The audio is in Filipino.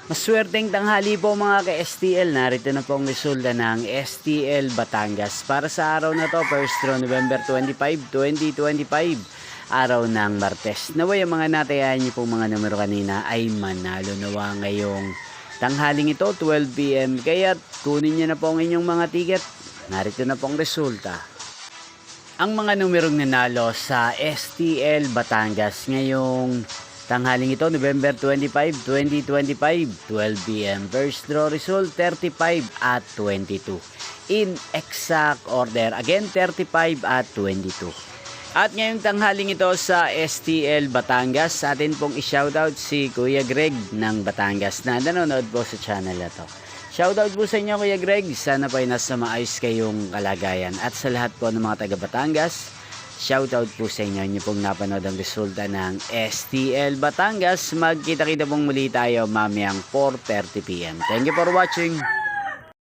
Maswerteng tanghali po mga ka-STL. Narito na po ang resulta ng STL Batangas. Para sa araw na to, 1st through November 25, 2025. Araw ng Martes. Naway ang mga natayahan niyo pong mga numero kanina ay manalo nawa ngayong tanghaling ito, 12 PM. Kaya kunin niyo na po ang inyong mga ticket. Narito na po ang resulta. Ang mga numerong nanalo sa STL Batangas ngayong tanghaling ito, November 25, 2025, 12 PM. First draw result, 35 at 22. In exact order, again, 35 at 22. At ngayong tanghaling ito sa STL Batangas, atin pong i-shoutout si Kuya Greg ng Batangas na nanonood po sa channel na to. Shoutout po sa inyo Kuya Greg, sana po ay nasa maayos kayong kalagayan. At sa lahat po ng mga taga Batangas, shoutout po sa inyo, nyo pong napanood ang resulta ng STL Batangas. Magkita-kita pong muli tayo mamayang 4:30 PM. Thank you for watching.